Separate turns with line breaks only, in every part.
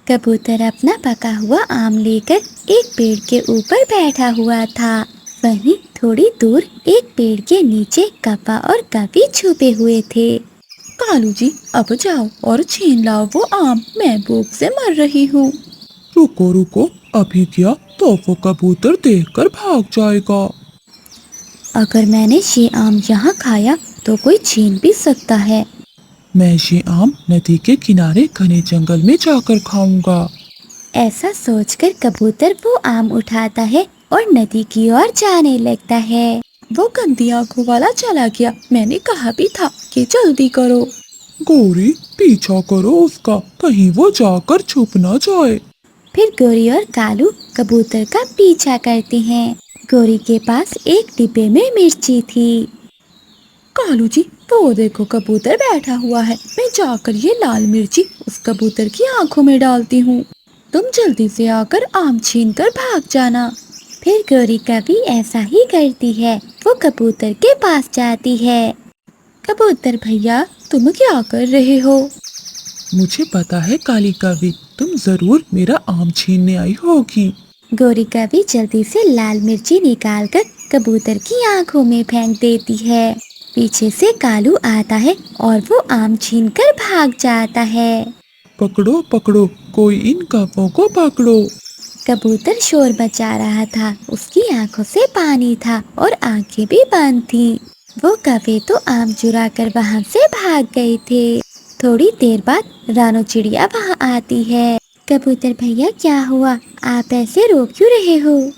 कबूतर अपना पका हुआ आम लेकर एक पेड़ के ऊपर बैठा हुआ था। वहीं थोड़ी दूर एक पेड़ के नीचे कौवा और कवि छुपे हुए थे।
कालू जी, अब जाओ और छीन लाओ वो आम, मैं भूख से मर रही हूँ।
रुको रुको, अभी क्या तो वो कबूतर देखकर भाग जाएगा।
अगर मैंने ये आम यहाँ खाया तो कोई छीन भी सकता है।
मैं ये आम नदी के किनारे घने जंगल में जाकर खाऊंगा।
ऐसा सोचकर कबूतर वो आम उठाता है और नदी की ओर जाने लगता है।
वो गंदी आंखों वाला चला गया, मैंने कहा भी था कि जल्दी करो।
गौरी, पीछा करो उसका, कहीं वो जाकर छुप न जाए।
फिर गोरी और कालू कबूतर का पीछा करते हैं। गोरी के पास एक डिब्बे में मिर्ची थी।
कालू जी, वो देखो कबूतर बैठा हुआ है, मैं जाकर ये लाल मिर्ची उस कबूतर की आंखों में डालती हूँ। तुम जल्दी से आकर आम छीन कर भाग जाना।
फिर गोरी कभी ऐसा ही करती है। वो कबूतर के पास जाती है।
कबूतर भैया, तुम क्या कर रहे हो?
मुझे पता है काली कवि, तुम जरूर मेरा आम छीनने आई होगी।
गोरी कभी जल्दी से लाल मिर्ची निकालकर कबूतर की आंखों में फेंक देती है। पीछे से कालू आता है और वो आम छीनकर भाग जाता है।
पकड़ो पकड़ो, कोई इन कौवों को पकड़ो।
कबूतर शोर मचा रहा था। उसकी आंखों से पानी था और आंखें भी बंद थीं। वो कौवे तो आम चुरा कर वहाँ से भाग गए थे। थोड़ी देर बाद रानो चिड़िया वहाँ आती है। कबूतर भैया, क्या हुआ? आप ऐसे रो क्यों रहे हो?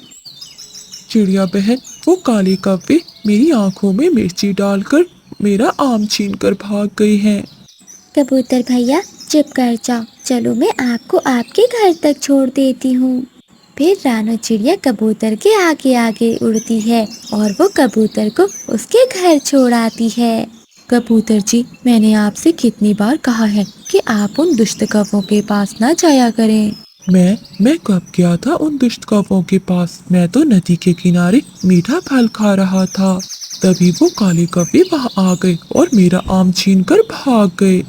चिड़िया बहन, वो काली कव्वे मेरी आंखों में मिर्ची डालकर मेरा आम छीनकर भाग गई हैं।
कबूतर भैया, चुप कर जाओ। चलो मैं आपको आपके घर तक छोड़ देती हूँ। फिर रानो चिड़िया कबूतर के आगे आगे उड़ती है और वो कबूतर को उसके घर छोड़ आती है।
कबूतर जी, मैंने आपसे कितनी बार कहा है कि आप उन दुष्ट कौवों के पास ना जाया करें।
मैं कब गया था उन दुष्ट कौवों के पास? मैं तो नदी के किनारे मीठा फल खा रहा था। तभी वो काले कौवे वहाँ आ गए और मेरा आम छीनकर भाग गए।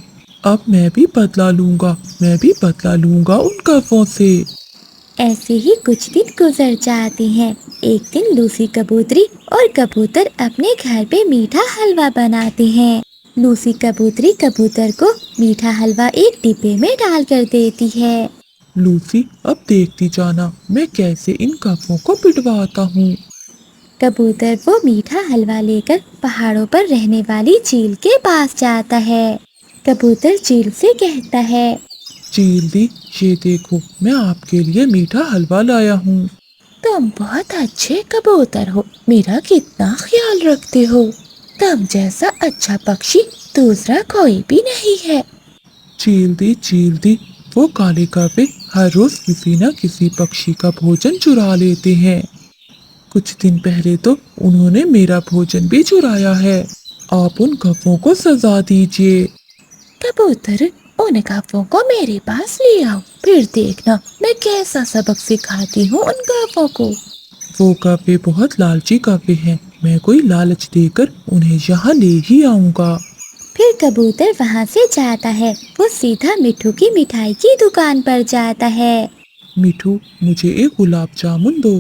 अब मैं भी बदला लूंगा, मैं भी बदला लूंगा उन कौवों से।
ऐसे ही कुछ दिन गुजर जाते हैं। एक दिन लूसी कबूतरी और कबूतर अपने घर पे मीठा हलवा बनाते हैं। लूसी कबूतरी कबूतर को मीठा हलवा एक डिब्बे में डाल कर देती है।
लूसी, अब देखती जाना मैं कैसे इन कौवों को पिटवाता हूँ।
कबूतर वो मीठा हलवा लेकर पहाड़ों पर रहने वाली चील के पास जाता है। कबूतर चील से कहता है,
चील दी, ये देखो मैं आपके लिए मीठा हलवा लाया हूँ।
तुम बहुत अच्छे कबूतर हो, मेरा कितना ख्याल रखते हो। तुम जैसा अच्छा पक्षी दूसरा कोई भी नहीं है।
चील दी, वो काले कौवे हर रोज किसी न किसी पक्षी का भोजन चुरा लेते हैं। कुछ दिन पहले तो उन्होंने मेरा भोजन भी चुराया है। आप उन कौवों को सजा दीजिए।
कबूतर, उन कौवों को मेरे पास ले आओ, फिर देखना मैं कैसा सबक सिखाती हूँ उन कौवों को।
वो कौवे बहुत लालची कौवे हैं, मैं कोई लालच देकर उन्हें यहाँ ले ही आऊंगा।
फिर कबूतर वहाँ से जाता है। वो सीधा मिट्ठू की मिठाई की दुकान पर जाता है।
मिठू, मुझे एक गुलाब जामुन दो।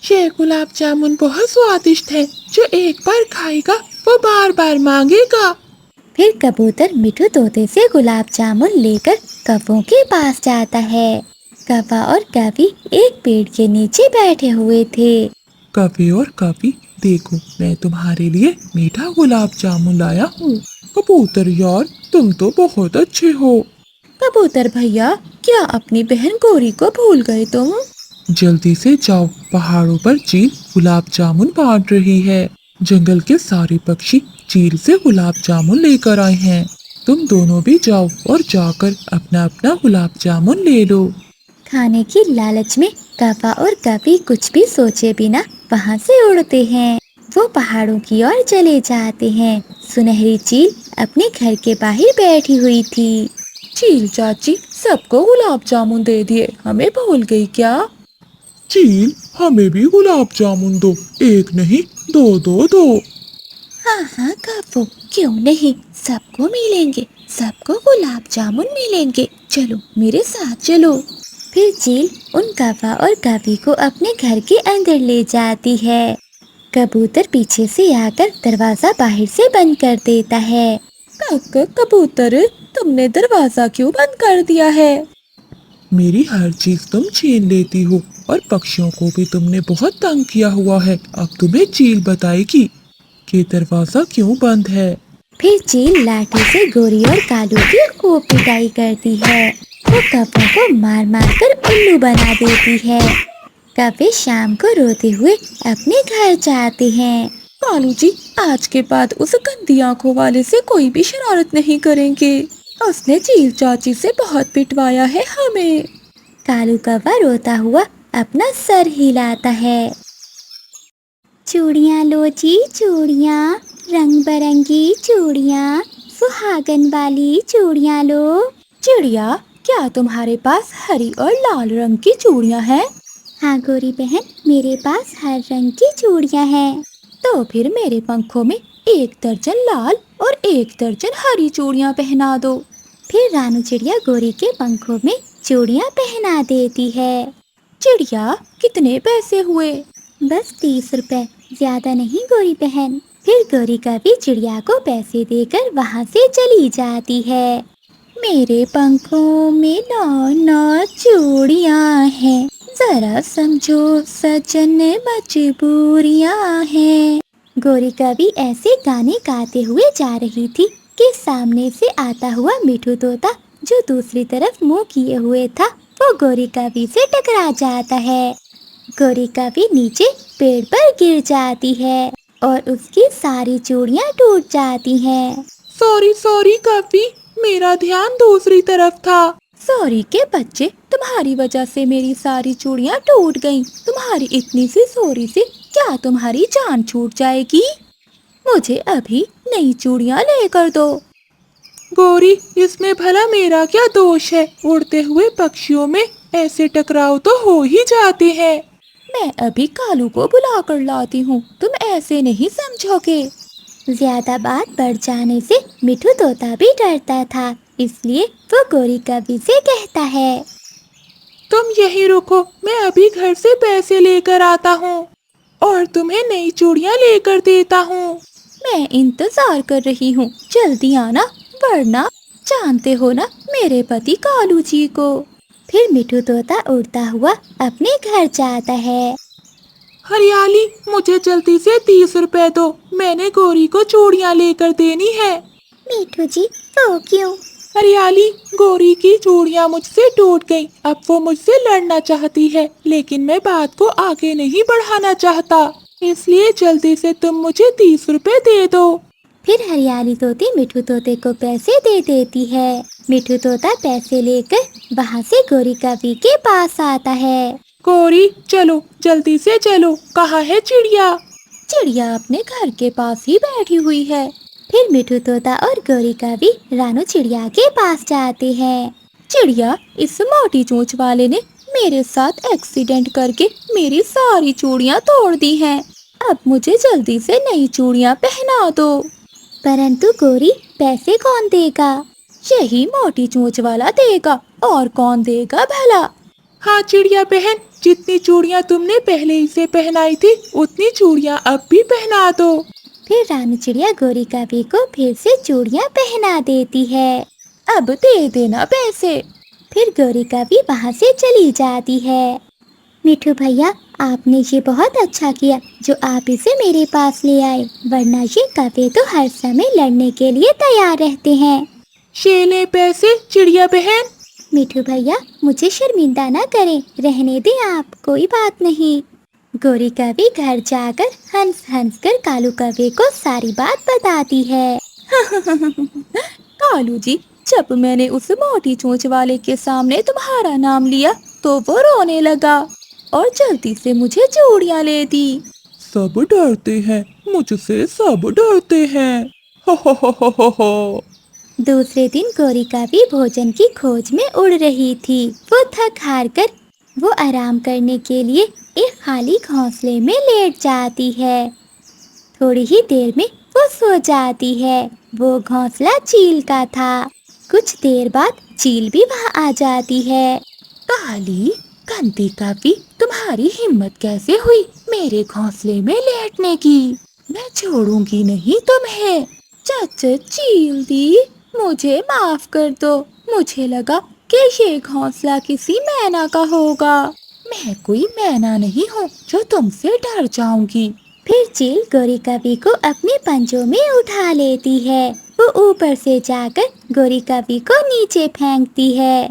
ये गुलाब जामुन बहुत स्वादिष्ट है, जो एक बार खाएगा वो बार बार मांगेगा।
फिर कबूतर मिट्ठू तोते से गुलाब जामुन लेकर कौवों के पास जाता है। कौवा और कवि एक पेड़ के नीचे बैठे हुए थे।
कवि और कवि, देखो मैं तुम्हारे लिए मीठा गुलाब जामुन लाया हूँ। कबूतर यार, तुम तो बहुत अच्छे हो।
कबूतर भैया, क्या अपनी बहन गोरी को भूल गए तुम?
जल्दी से जाओ, पहाड़ों पर चील गुलाब जामुन बांट रही है। जंगल के सारे पक्षी चील से गुलाब जामुन लेकर आए हैं। तुम दोनों भी जाओ और जाकर अपना अपना गुलाब जामुन ले लो।
खाने की लालच में कौवा और कवि कुछ भी सोचे बिना वहाँ से उड़ते हैं। वो पहाड़ों की ओर चले जाते हैं। सुनहरी चील अपने घर के बाहर बैठी हुई थी।
चील चाची, सबको गुलाब जामुन दे दिए, हमें भूल गई क्या?
चील, हमें भी गुलाब जामुन दो, एक नहीं दो दो दो।
हाँ हाँ कौवों, क्यों नहीं, सबको मिलेंगे, सबको गुलाब जामुन मिलेंगे। चलो मेरे साथ चलो।
फिर चील उन कौवा और कौवी को अपने घर के अंदर ले जाती है। कबूतर पीछे से आकर दरवाजा बाहर से बंद कर देता है।
कबूतर, तुमने दरवाजा क्यों बंद कर दिया है?
मेरी हर चीज तुम छीन लेती हो और पक्षियों को भी तुमने बहुत तंग किया हुआ है। अब तुम्हें चील बताएगी कि दरवाजा क्यों बंद है।
फिर चील लाठी से गोरी और कालू की खूब पिटाई करती है। वो कौवों को मार मार कर उल्लू बना देती है। कौवे शाम को रोते हुए अपने घर जाते हैं।
कालू जी, आज के बाद उस गंदी आंखों वाले से कोई भी शरारत नहीं करेंगे। उसने चील चाची से बहुत पिटवाया है हमें।
कालू कौवा रोता हुआ अपना सर हिलाता है। चूड़ियाँ लो जी चूड़ियाँ, रंग बिरंगी चूड़ियाँ, सुहागन वाली चूड़ियाँ लो।
चिड़िया, क्या तुम्हारे पास हरी और लाल रंग की चूड़ियाँ हैं?
हाँ गोरी बहन, मेरे पास हर रंग की चूड़ियाँ हैं।
तो फिर मेरे पंखों में 1 दर्जन लाल और 1 दर्जन हरी चूड़ियाँ पहना दो।
फिर रानू चिड़िया गोरी के पंखों में चूड़ियाँ पहना देती है।
चिड़िया, कितने पैसे हुए?
बस 30 रुपए, ज्यादा नहीं गोरी बहन। फिर गोरी कभी चिड़िया को पैसे देकर वहाँ से चली जाती है।
मेरे पंखों में 9 चूड़ियाँ हैं, जरा समझो सजन मजबूरियाँ हैं।
गोरी कभी ऐसे गाने गाते हुए जा रही थी कि सामने से आता हुआ मिठू तोता, जो दूसरी तरफ मुंह किए हुए था, वो गोरी कभी से टकरा जाता है। गोरी कभी नीचे पेड़ पर गिर जाती है और उसकी सारी चूड़ियाँ टूट जाती हैं।
सॉरी कभी, मेरा ध्यान दूसरी तरफ था।
सॉरी के बच्चे, तुम्हारी वजह से मेरी सारी चूड़ियाँ टूट गईं। तुम्हारी इतनी सी सॉरी से क्या तुम्हारी जान छूट जाएगी? मुझे अभी नई चूड़ियाँ लेकर दो।
गोरी, इसमें भला मेरा क्या दोष है? उड़ते हुए पक्षियों में ऐसे टकराव तो हो ही जाते हैं।
मैं अभी कालू को बुला कर लाती हूँ, तुम ऐसे नहीं समझोगे।
ज्यादा बात बढ़ जाने से मिठू तोता भी डरता था, इसलिए वो गोरी कभी से कहता है,
तुम यहीं रुको, मैं अभी घर से पैसे लेकर आता हूँ और तुम्हें नई चूड़ियाँ लेकर देता हूँ।
मैं इंतजार कर रही हूँ, जल्दी आना, वरना जानते हो ना मेरे पति कालू जी को।
फिर मिठू तोता उड़ता हुआ अपने घर जाता है।
हरियाली, मुझे जल्दी से 30 रुपए दो, मैंने गोरी को चूड़ियाँ लेकर देनी है।
मिठू जी, वो क्यों?
हरियाली, गोरी की चूड़ियाँ मुझसे टूट गईं। अब वो मुझसे लड़ना चाहती है, लेकिन मैं बात को आगे नहीं बढ़ाना चाहता, इसलिए जल्दी से तुम मुझे 30 रुपए दे दो।
फिर हरियाली तोती मिठू तोते को पैसे दे देती है। मिठू तोता पैसे लेकर वहाँ से गोरी कभी के पास आता है।
गोरी, चलो जल्दी से चलो, कहाँ है चिड़िया?
चिड़िया अपने घर के पास ही बैठी हुई है।
फिर मिठू तोता और गोरी कभी रानू चिड़िया के पास जाते हैं।
चिड़िया, इस मोटी चोंच वाले ने मेरे साथ एक्सीडेंट करके मेरी सारी चूड़ियाँ तोड़ दी हैं। अब मुझे जल्दी से नई चूड़ियाँ पहना दो।
परंतु गोरी, पैसे कौन देगा?
यही मोटी चोंच वाला देगा, और कौन देगा भला?
हाँ चिड़िया बहन, जितनी चूड़ियाँ तुमने पहले इसे पहनाई थी, उतनी चूड़ियाँ अब भी पहना दो।
फिर रानू चिड़िया गोरी कभी को फिर से चूड़ियाँ पहना देती है।
अब दे देना पैसे।
फिर गोरी कभी वहाँ से चली जाती है। मिठू भैया, आपने ये बहुत अच्छा किया जो आप इसे मेरे पास ले आए, वरना ये कभी तो हर समय लड़ने के लिए तैयार रहते हैं।
शेले पैसे चिड़िया बहन।
मिठू भैया, मुझे शर्मिंदा ना करें, रहने दें आप, कोई बात नहीं। गोरी कभी घर जाकर हंस हंस कर कालू कभी को सारी बात बताती है।
कालू जी, जब मैंने उस मोटी चोंच वाले के सामने तुम्हारा नाम लिया तो वो रोने लगा और जल्दी से मुझे चूड़ियाँ ले दी।
सब डरते हैं, मुझसे सब डरते हैं। हो।
दूसरे दिन गोरी कभी भोजन की खोज में उड़ रही थी। वो थक हार कर वो आराम करने के लिए एक खाली घोंसले में लेट जाती है। थोड़ी ही देर में वो सो जाती है। वो घोंसला चील का था। कुछ देर बाद चील भी वहाँ आ जाती है।
काली गंदी कभी, तुम्हारी हिम्मत कैसे हुई मेरे घोंसले में लेटने की? मैं छोड़ूंगी नहीं तुम्हें। चाचा चील दी, मुझे माफ कर दो। मुझे लगा कि ये घोंसला किसी मैना का होगा। मैं कोई मैना नहीं हूँ जो तुमसे डर जाऊंगी।
फिर चील गोरी कवि को अपने पंजों में उठा लेती है। वो ऊपर से जाकर गोरी कवि को नीचे फेंकती है।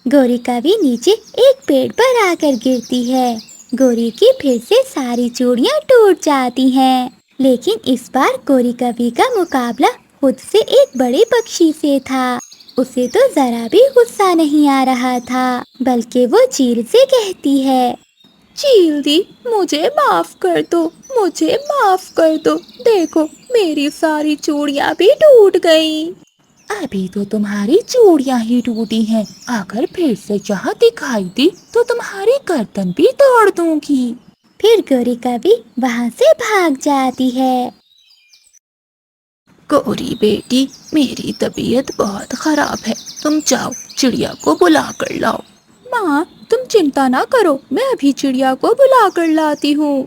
गोरी कवि नीचे एक पेड़ पर आकर गिरती है। गोरी की फिर से सारी चूड़ियां टूट जाती हैं। लेकिन इस बार गोरी कवि का मुकाबला खुद से एक बड़े पक्षी से था। उसे तो जरा भी गुस्सा नहीं आ रहा था, बल्कि वो चील से कहती है,
चील दी, मुझे माफ कर दो, मुझे माफ कर दो। देखो मेरी सारी चूड़ियां भी टूट गई। अभी तो तुम्हारी चूड़ियां ही टूटी हैं। अगर फिर से यहाँ दिखाई दी तो तुम्हारी गर्दन भी तोड़ दूंगी।
फिर गोरी कवि वहाँ से भाग जाती है।
गौरी बेटी, मेरी तबीयत बहुत खराब है, तुम जाओ चिड़िया को बुला कर लाओ। माँ तुम चिंता ना करो, मैं अभी चिड़िया को बुला कर लाती हूँ।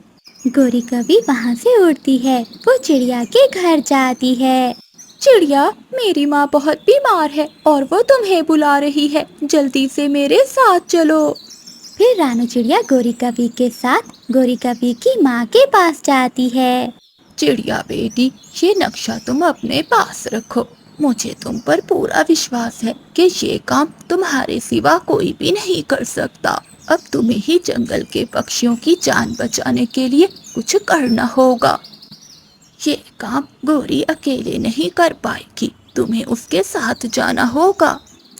गोरी कवि वहाँ से उड़ती है। वो चिड़िया के घर जाती है।
चिड़िया, मेरी माँ बहुत बीमार है और वो तुम्हें बुला रही है, जल्दी से मेरे साथ चलो।
फिर रानू चिड़िया गोरी कवि के साथ गोरी कवि की माँ के पास जाती है।
चिड़िया बेटी, ये नक्शा तुम अपने पास रखो। मुझे तुम पर पूरा विश्वास है कि ये काम तुम्हारे सिवा कोई भी नहीं कर सकता। अब तुम्हें ही जंगल के पक्षियों की जान बचाने के लिए कुछ करना होगा। ये काम गोरी अकेले नहीं कर पाएगी, तुम्हें उसके साथ जाना होगा।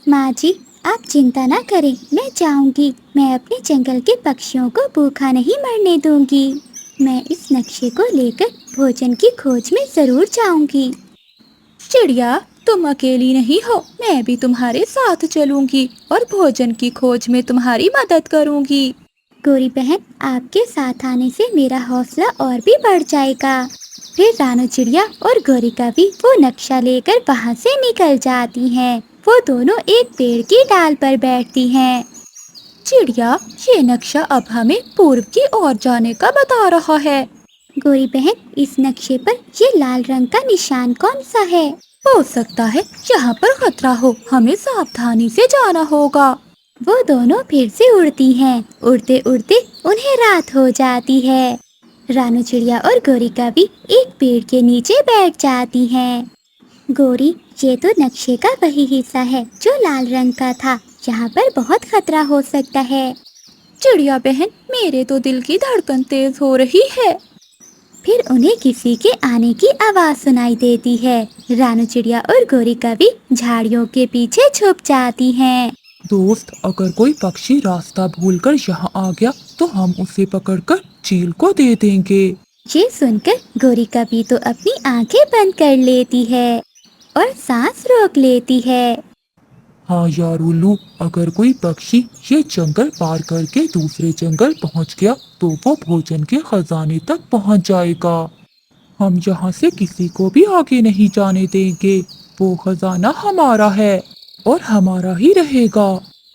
माँ जी, आप चिंता ना करें, मैं जाऊंगी। मैं अपने जंगल के पक्षियों को भूखा नहीं मरने दूंगी। मैं इस नक्शे को लेकर भोजन की खोज में जरूर जाऊंगी।
चिड़िया, तुम अकेली नहीं हो, मैं भी तुम्हारे साथ चलूंगी और भोजन की खोज में तुम्हारी मदद करूंगी।
गोरी बहन, आपके साथ आने से मेरा हौसला और भी बढ़ जाएगा। फिर रानू चिड़िया और गोरी कवि वो नक्शा लेकर वहाँ से निकल जाती हैं। वो दोनों एक पेड़ की डाल पर बैठती हैं।
चिड़िया, ये नक्शा अब हमें पूर्व की ओर जाने का बता रहा है।
गोरी बहन, इस नक्शे पर ये लाल रंग का निशान कौन सा है?
हो सकता है यहाँ पर खतरा हो, हमें सावधानी से जाना होगा।
वो दोनों फिर से उड़ती हैं। उड़ते उड़ते उन्हें रात हो जाती है। रानू चिड़िया और गोरी कवि एक पेड़ के नीचे बैठ जाती हैं। गोरी, ये तो नक्शे का वही हिस्सा है जो लाल रंग का था। यहाँ पर बहुत खतरा हो सकता है।
चिड़िया बहन, मेरे तो दिल की धड़कन तेज हो रही है।
फिर उन्हें किसी के आने की आवाज सुनाई देती है। रानू चिड़िया और गोरी कवि झाड़ियों के पीछे छुप जाती हैं।
दोस्त, अगर कोई पक्षी रास्ता भूलकर यहाँ आ गया तो हम उसे पकड़कर चील को दे देंगे।
ये सुनकर गोरी कवि तो अपनी आंखें बंद कर लेती है और सांस रोक लेती है।
हाँ यार उल्लू, अगर कोई पक्षी ये जंगल पार करके दूसरे जंगल पहुँच गया तो वो भोजन के खजाने तक पहुँच जाएगा। हम यहाँ से किसी को भी आगे नहीं जाने देंगे। वो खजाना हमारा है और हमारा ही रहेगा।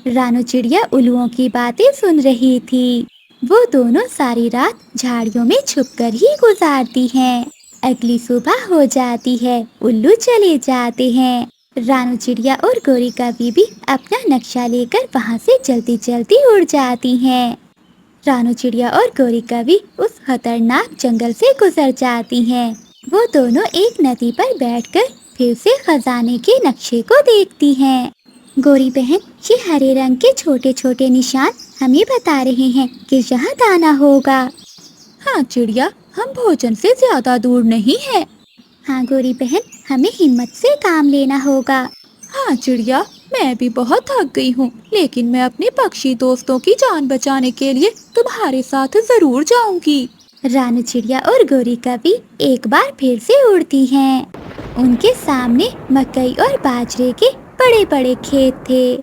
रानू चिड़िया उल्लुओं की बातें सुन रही थी। वो दोनों सारी रात झाड़ियों में छुपकर ही गुजारती हैं। अगली सुबह हो जाती है। उल्लू चले जाते हैं। रानू चिड़िया और गोरी कवि भी अपना नक्शा लेकर वहाँ से जल्दी जल्दी उड़ जाती हैं। रानू चिड़िया और गोरी कवि उस खतरनाक जंगल से गुजर जाती हैं। वो दोनों एक नदी पर बैठकर फिर से खजाने के नक्शे को देखती हैं। गोरी बहन, ये हरे रंग के छोटे छोटे निशान हमें बता रहे हैं कि यहाँ दाना होगा।
हाँ चिड़िया, हम भोजन से ज्यादा दूर नहीं है।
हाँ गोरी बहन, हमें हिम्मत से काम लेना होगा।
हाँ चिड़िया, मैं भी बहुत थक गई हूँ, लेकिन मैं अपने पक्षी दोस्तों की जान बचाने के लिए तुम्हारे साथ जरूर जाऊंगी।
रानू चिड़िया और गोरी कवि एक बार फिर से उड़ती हैं। उनके सामने मकई और बाजरे के बड़े बड़े खेत थे।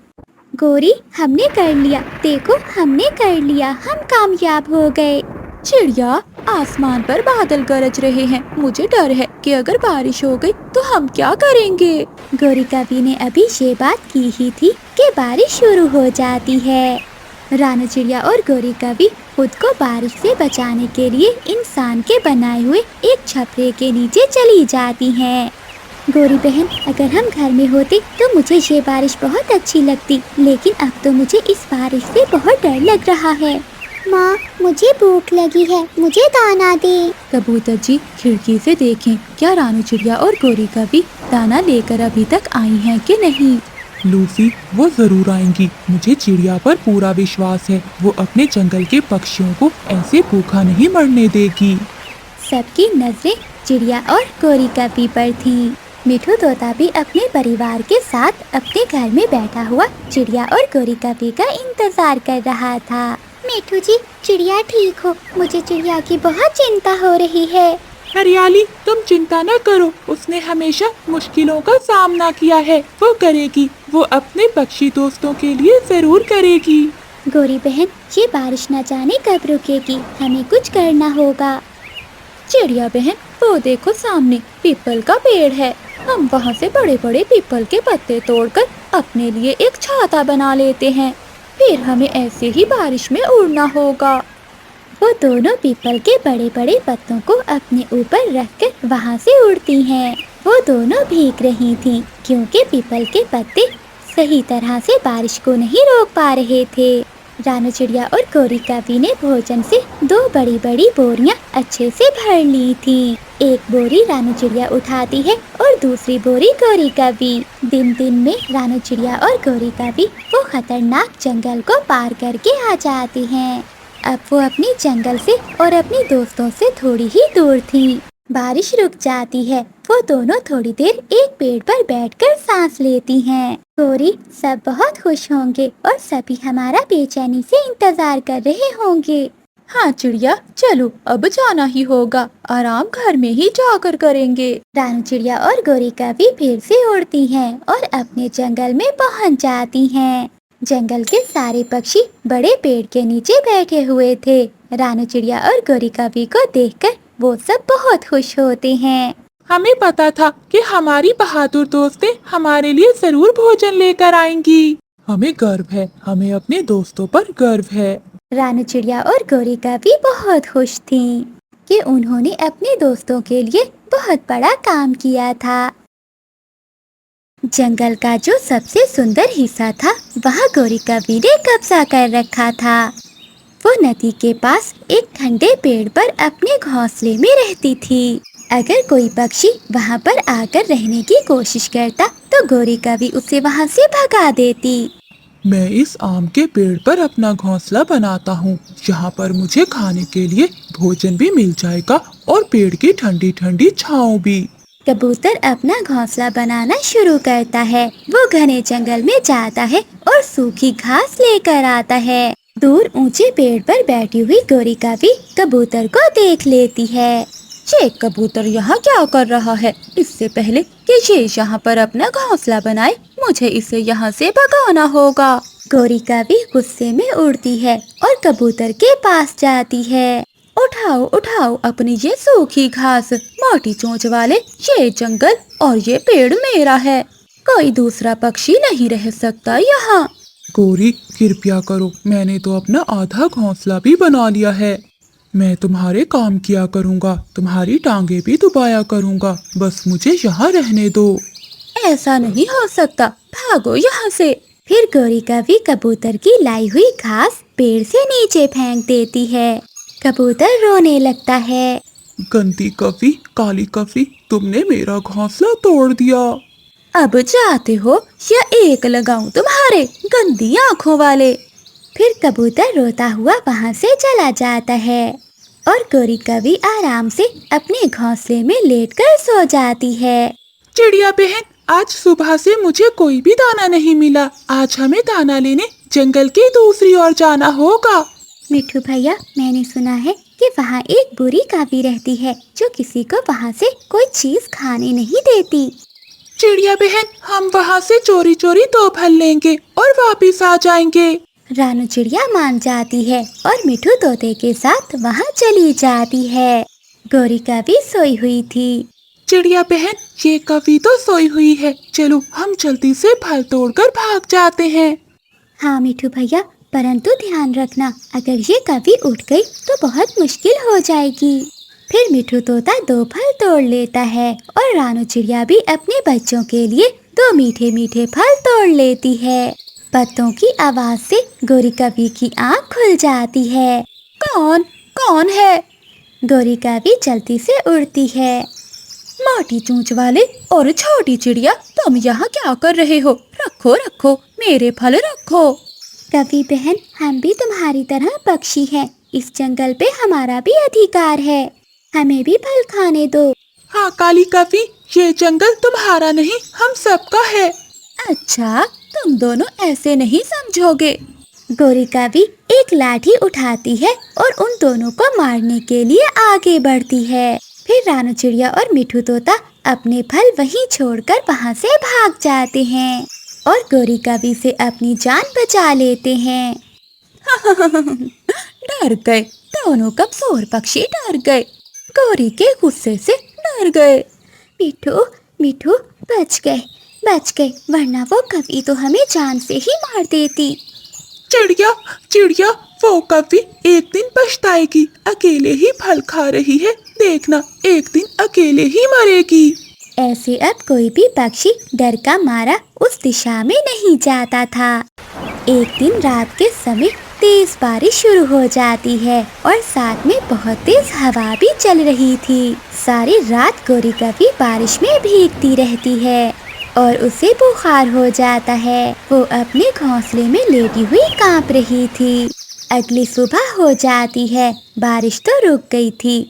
गोरी, हमने कर लिया, देखो हमने कर लिया, हम कामयाब हो गए।
चिड़िया, आसमान पर बादल गरज रहे हैं। मुझे डर है कि अगर बारिश हो गई तो हम क्या करेंगे।
गौरी कवि ने अभी ये बात की ही थी कि बारिश शुरू हो जाती है। रानू चिड़िया और गौरी कवि खुद को बारिश से बचाने के लिए इंसान के बनाए हुए एक छपरे के नीचे चली जाती हैं। गौरी बहन, अगर हम घर में होते तो मुझे ये बारिश बहुत अच्छी लगती, लेकिन अब तो मुझे इस बारिश से बहुत डर लग रहा है।
माँ, मुझे भूख लगी है, मुझे दाना दे।
कबूतर जी खिड़की से देखें, क्या रानू चिड़िया और गौरी कवि दाना लेकर अभी तक आई हैं कि नहीं।
लूसी, वो जरूर आएंगी। मुझे चिड़िया पर पूरा विश्वास है। वो अपने जंगल के पक्षियों को ऐसे भूखा नहीं मरने देगी।
सबकी नजरें चिड़िया और गौरी कवि पर थीं। मिठू तोता भी अपने परिवार के साथ अपने घर में बैठा हुआ चिड़िया और गौरी कवि का इंतजार कर रहा था।
मिठू जी, चिड़िया ठीक हो? मुझे चिड़िया की बहुत चिंता हो रही है।
हरियाली, तुम चिंता न करो। उसने हमेशा मुश्किलों का सामना किया है। वो करेगी। वो अपने पक्षी दोस्तों के लिए जरूर करेगी।
गौरी बहन, ये बारिश न जाने कब रुकेगी, हमें कुछ करना होगा।
चिड़िया बहन, वो देखो सामने पीपल का पेड़ है। हम वहाँ से बड़े बड़े पीपल के पत्ते तोड़कर अपने लिए एक छाता बना लेते हैं। फिर हमें ऐसे ही बारिश में उड़ना होगा।
वो दोनों पीपल के बड़े बड़े पत्तों को अपने ऊपर रखकर वहाँ से उड़ती हैं। वो दोनों भीग रही थीं, क्योंकि पीपल के पत्ते सही तरह से बारिश को नहीं रोक पा रहे थे। रानू चिड़िया और गौरी कवि ने भोजन से 2 बड़ी बड़ी बोरियां अच्छे से भर ली थीं। एक बोरी रानू चिड़िया उठाती है और दूसरी बोरी गौरी कवि। दिन दिन में रानू चिड़िया और गौरी कवि वो खतरनाक जंगल को पार करके आ जाती हैं। अब वो अपने जंगल से और अपने दोस्तों से थोड़ी ही दूर थीं। बारिश रुक जाती है। वो दोनों थोड़ी देर एक पेड़ पर बैठकर सांस लेती हैं। गौरी, सब बहुत खुश होंगे और सभी हमारा बेचैनी से इंतजार कर रहे होंगे।
हाँ चिड़िया, चलो अब जाना ही होगा। आराम घर में ही जाकर करेंगे।
रानू चिड़िया और गौरी कवि फिर से उड़ती हैं और अपने जंगल में पहुंच जाती हैं। जंगल के सारे पक्षी बड़े पेड़ के नीचे बैठे हुए थे। रानू चिड़िया और गौरी कवि को देखकर वो सब बहुत खुश होते हैं।
हमें पता था कि हमारी बहादुर दोस्तें हमारे लिए जरूर भोजन लेकर आएंगी। हमें गर्व है। हमें अपने दोस्तों पर गर्व है।
रानू चिड़िया और गौरी कवि बहुत खुश थीं कि उन्होंने अपने दोस्तों के लिए बहुत बड़ा काम किया था। जंगल का जो सबसे सुंदर हिस्सा था, वहाँ गौरी कवि ने कब्जा कर रखा था। वो नदी के पास एक ठंडे पेड़ पर अपने घोंसले में रहती थी। अगर कोई पक्षी वहाँ पर आकर रहने की कोशिश करता तो गौरी कवि उसे वहाँ से भगा देती।
मैं इस आम के पेड़ पर अपना घोंसला बनाता हूँ। यहाँ पर मुझे खाने के लिए भोजन भी मिल जाएगा और पेड़ की ठंडी ठंडी छाँव भी।
कबूतर अपना घोंसला बनाना शुरू करता है। वो घने जंगल में जाता है और सूखी घास लेकर आता है। दूर ऊंचे पेड़ पर बैठी हुई गौरी कवि कबूतर को देख लेती है।
ये कबूतर यहाँ क्या कर रहा है? इससे पहले कि ये यहाँ पर अपना घोंसला बनाए, मुझे इसे यहाँ से भगाना होगा।
गौरी कवि गुस्से में उड़ती है और कबूतर के पास जाती है।
उठाओ उठाओ अपनी ये सूखी घास, मोटी चोंच वाले। ये जंगल और ये पेड़ मेरा है। कोई दूसरा पक्षी नहीं रह सकता यहाँ।
गौरी, कृपया करो। मैंने तो अपना आधा घोंसला भी बना लिया है। मैं तुम्हारे काम किया करूँगा, तुम्हारी टांगे भी दबाया करूँगा। बस मुझे यहाँ रहने दो।
ऐसा नहीं हो सकता, भागो यहाँ से।
फिर गौरी कवि कबूतर की लाई हुई घास पेड़ से नीचे फेंक देती है। कबूतर रोने लगता है।
गंदी कवि, काली कवि, तुमने मेरा घोंसला तोड़ दिया।
अब जाते हो या एक लगाऊं तुम्हारे गंदी आँखों वाले।
फिर कबूतर रोता हुआ वहाँ से चला जाता है और गौरी कवि आराम से अपने घोंसले में लेटकर सो जाती है।
चिड़िया बहन, आज सुबह से मुझे कोई भी दाना नहीं मिला। आज हमें दाना लेने जंगल की दूसरी ओर जाना होगा।
मिठू भैया, मैंने सुना है कि वहाँ एक बुरी कवि रहती है जो किसी को वहाँ से कोई चीज खाने नहीं देती।
चिड़िया बहन, हम वहाँ से चोरी चोरी 2 फल लेंगे और वापिस आ जाएंगे।
रानू चिड़िया मान जाती है और मिठू तोते के साथ वहाँ चली जाती है। गौरी कभी सोई हुई थी।
चिड़िया बहन, ये कभी तो सोई हुई है, चलो हम जल्दी से फल तोड़कर भाग जाते हैं।
हाँ मिठू भैया, परंतु ध्यान रखना, अगर ये कभी उठ गई तो बहुत मुश्किल हो जाएगी। फिर मिठू तोता 2 फल तोड़ लेता है और रानू चिड़िया भी अपने बच्चों के लिए 2 मीठे मीठे फल तोड़ लेती है। पत्तों की आवाज से गौरी कभी की आँख खुल जाती है।
कौन कौन है?
गौरी कभी जल्दी से उड़ती है।
मोटी चोंच वाले और छोटी चिड़िया, तुम यहाँ क्या कर रहे हो? रखो रखो, मेरे फल रखो।
कभी बहन, हम भी तुम्हारी तरह पक्षी हैं। इस जंगल पे हमारा भी अधिकार है, हमें भी फल खाने दो।
हाँ काली कभी, ये जंगल तुम्हारा नहीं, हम सबका है।
अच्छा, तुम दोनों ऐसे नहीं समझोगे।
गौरी कभी एक लाठी उठाती है और उन दोनों को मारने के लिए आगे बढ़ती है। फिर रानू चिड़िया और मिठू तोता अपने फल वहीं छोड़कर वहाँ से भाग जाते हैं और गौरी कभी से अपनी जान बचा लेते हैं।
डर गए, दोनों कमजोर पक्षी डर गए, गौरी के गुस्से से डर गए।
मिठू मिठू, बच गए, वरना वो कभी तो हमें जान से ही मार देती।
चिड़िया चिड़िया, वो कभी एक दिन पछताएगी, अकेले ही फल खा रही है, देखना एक दिन अकेले ही मरेगी।
ऐसे अब कोई भी पक्षी डर का मारा उस दिशा में नहीं जाता था। एक दिन रात के समय तेज बारिश शुरू हो जाती है और साथ में बहुत तेज हवा भी चल रही थी। सारी रात गौरी कभी बारिश में भीगती रहती है और उसे बुखार हो जाता है। वो अपने घोंसले में लेटी हुई कांप रही थी। अगली सुबह हो जाती है, बारिश तो रुक गई थी,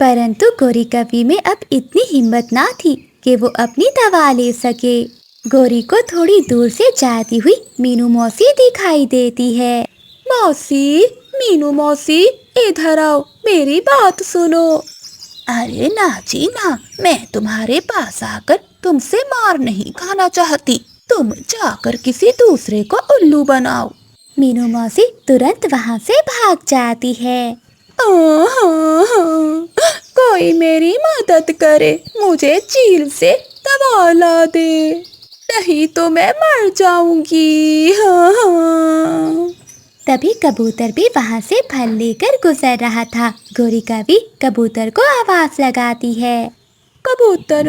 परंतु गौरी कभी में अब इतनी हिम्मत ना थी कि वो अपनी दवा ले सके। गौरी को थोड़ी दूर से जाती हुई मीनू मौसी दिखाई देती है।
मौसी, मीनू मौसी, इधर आओ, मेरी बात सुनो। अरे ना जी ना, मैं तुम्हारे पास आकर तुमसे मार नहीं खाना चाहती, तुम जाकर किसी दूसरे को उल्लू बनाओ।
मीनू मौसी तुरंत वहाँ से भाग जाती है।
कोई मेरी मदद करे, मुझे चील से दवा ला दे, नहीं तो मैं मर जाऊंगी।
तभी कबूतर भी वहाँ से फल लेकर गुजर रहा था। गौरी कभी कबूतर को आवाज लगाती है।
कबूतर,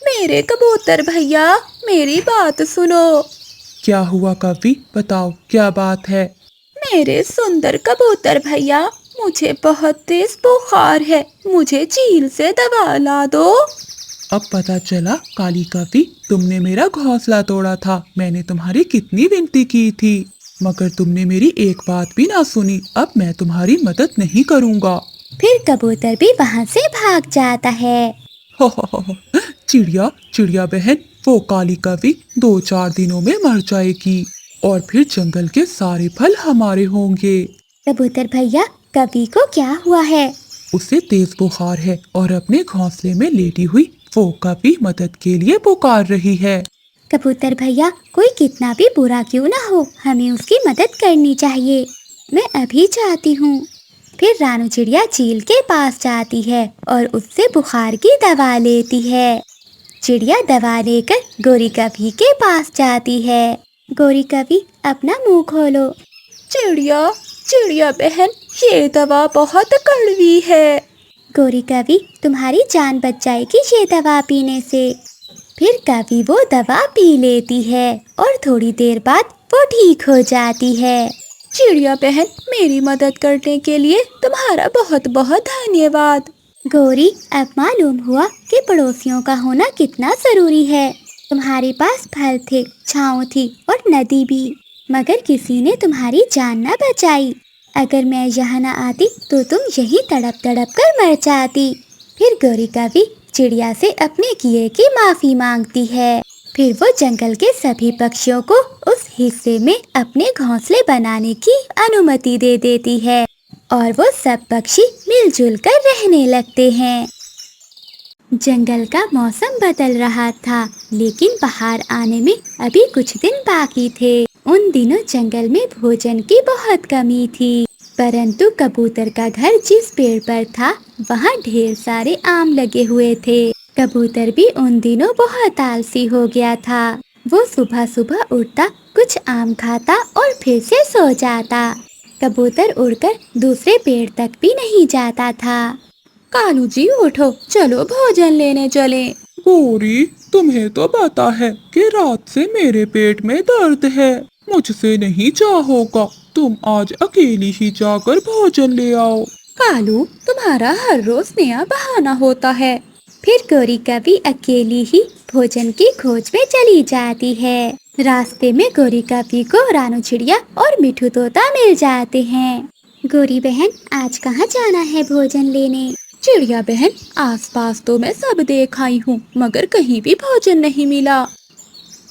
मेरे कबूतर भैया, मेरी बात सुनो।
क्या हुआ कभी, बताओ क्या बात है।
मेरे सुंदर कबूतर भैया, मुझे बहुत तेज बुखार है, मुझे चील से दवा ला दो।
अब पता चला काली कभी, तुमने मेरा घोंसला तोड़ा था। मैंने तुम्हारी कितनी विनती की थी, मगर तुमने मेरी एक बात भी ना सुनी। अब मैं तुम्हारी मदद नहीं करूँगा।
फिर कबूतर भी वहाँ से भाग जाता है।
चिड़िया चिड़िया बहन, वो काली कभी 2-4 दिनों में मर जाएगी और फिर जंगल के सारे फल हमारे होंगे।
कबूतर भैया, कभी को क्या हुआ है?
उसे तेज बुखार है और अपने घोंसले में लेटी हुई वो कभी मदद के लिए पुकार रही है।
कबूतर भैया, कोई कितना भी बुरा क्यों ना हो, हमें उसकी मदद करनी चाहिए। मैं अभी जाती हूँ। फिर रानू चिड़िया चील के पास जाती है और उससे बुखार की दवा लेती है। चिड़िया दवा लेकर गौरी कभी के पास जाती है। गौरी कभी, अपना मुंह खोलो।
चिड़िया चिड़िया बहन, ये दवा बहुत कड़वी है।
गौरी कभी, तुम्हारी जान बच जाएगी ये दवा पीने से। फिर कभी वो दवा पी लेती है और थोड़ी देर बाद वो ठीक हो जाती है।
चिड़िया बहन, मेरी मदद करने के लिए तुम्हारा बहुत बहुत धन्यवाद।
गौरी, अब मालूम हुआ कि पड़ोसियों का होना कितना जरूरी है। तुम्हारे पास फल थे, छाँव थी और नदी भी, मगर किसी ने तुम्हारी जान न बचाई। अगर मैं यहाँ न आती तो तुम यहीं तड़प तड़प कर मर जाती। फिर गौरी कभी चिड़िया से अपने किए की माफी मांगती है। फिर वो जंगल के सभी पक्षियों को उस हिस्से में अपने घोंसले बनाने की अनुमति दे देती है और वो सब पक्षी मिलजुल कर रहने लगते हैं। जंगल का मौसम बदल रहा था, लेकिन बाहर आने में अभी कुछ दिन बाकी थे। उन दिनों जंगल में भोजन की बहुत कमी थी, परंतु कबूतर का घर जिस पेड़ पर था वहाँ ढेर सारे आम लगे हुए थे। कबूतर भी उन दिनों बहुत आलसी हो गया था। वो सुबह सुबह उठता, कुछ आम खाता और फिर से सो जाता। कबूतर उड़कर दूसरे पेड़ तक भी नहीं जाता था।
कालू जी उठो, चलो भोजन लेने चले।
गौरी, तुम्हें तो पता है कि रात से मेरे पेट में दर्द है। मुझसे नहीं चाहोगा, तुम आज अकेली ही जाकर भोजन ले आओ।
कालू, तुम्हारा हर रोज नया बहाना होता है।
फिर गौरी कभी अकेली ही भोजन की खोज में चली जाती है। रास्ते में गौरी कभी को रानू चिड़िया और मिठू तोता मिल जाते हैं।
गौरी बहन, आज कहाँ जाना है भोजन लेने?
चिड़िया बहन, आसपास तो मैं सब देख आई हूँ, मगर कहीं भी भोजन नहीं मिला।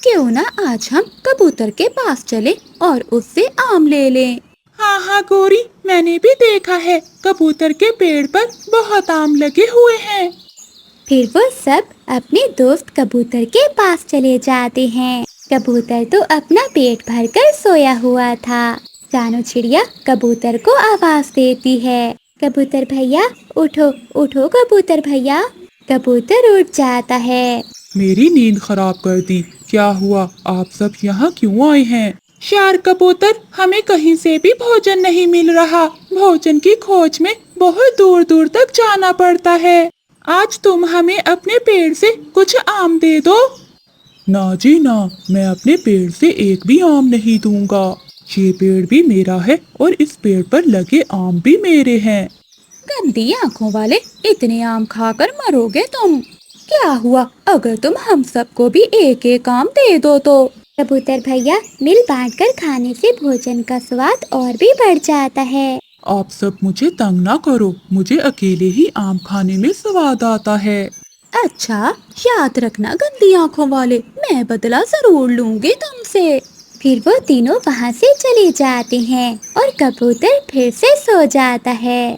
क्यों ना आज हम कबूतर के पास चले और उससे आम ले लें।
हाँ हाँ गौरी, मैंने भी देखा है, कबूतर के पेड़ पर बहुत आम लगे हुए हैं।
फिर वो सब अपने दोस्त कबूतर के पास चले जाते हैं। कबूतर तो अपना पेट भरकर सोया हुआ था। रानू चिड़िया कबूतर को आवाज देती है, कबूतर भैया उठो, उठो कबूतर भैया। कबूतर उठ जाता है।
मेरी नींद खराब कर दी। क्या हुआ, आप सब यहाँ क्यों आए हैं? शार कबूतर, हमें कहीं से भी भोजन नहीं मिल रहा। भोजन की खोज में बहुत दूर दूर तक जाना पड़ता है। आज तुम हमें अपने पेड़ से कुछ आम दे दो। ना जी ना, मैं अपने पेड़ से एक भी आम नहीं दूंगा। ये पेड़ भी मेरा है और इस पेड़ पर लगे आम भी मेरे हैं।
गंदी आंखों वाले, इतने आम खाकर मरोगे तुम। क्या हुआ अगर तुम हम सबको भी एक एक आम दे दो तो?
कबूतर भैया, मिल बांट कर खाने से भोजन का स्वाद और भी बढ़ जाता है।
आप सब मुझे तंग ना करो, मुझे अकेले ही आम खाने में स्वाद आता है।
अच्छा, याद रखना गंदी आंखों वाले, मैं बदला जरूर लूंगी तुमसे।
फिर वो तीनों वहाँ से चले जाते हैं और कबूतर फिर से सो जाता है।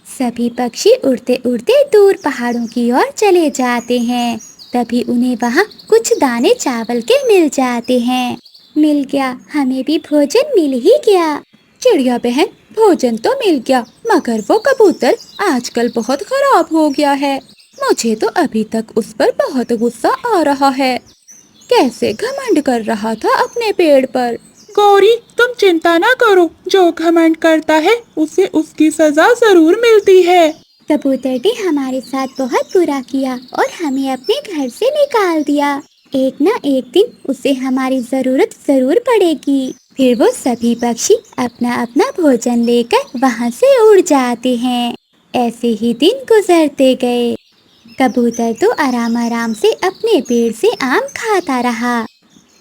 सभी पक्षी उड़ते उड़ते दूर पहाड़ों की ओर चले जाते हैं। तभी उन्हें वहाँ कुछ दाने चावल के मिल जाते हैं।
मिल गया, हमें भी भोजन मिल ही गया।
चिड़िया बहन, भोजन तो मिल गया, मगर वो कबूतर आजकल बहुत खराब हो गया है। मुझे तो अभी तक उस पर बहुत गुस्सा आ रहा है। कैसे घमंड कर रहा था अपने पेड़ पर।
गौरी, तुम चिंता ना करो, जो घमंड करता है उसे उसकी सजा जरूर मिलती है।
कबूतर ने हमारे साथ बहुत बुरा किया और हमें अपने घर से निकाल दिया। एक ना एक दिन उसे हमारी जरूरत जरूर पड़ेगी।
फिर वो सभी पक्षी अपना अपना भोजन लेकर वहाँ से उड़ जाते हैं। ऐसे ही दिन गुजरते गए। कबूतर तो आराम आराम से अपने पेड़ से आम खाता रहा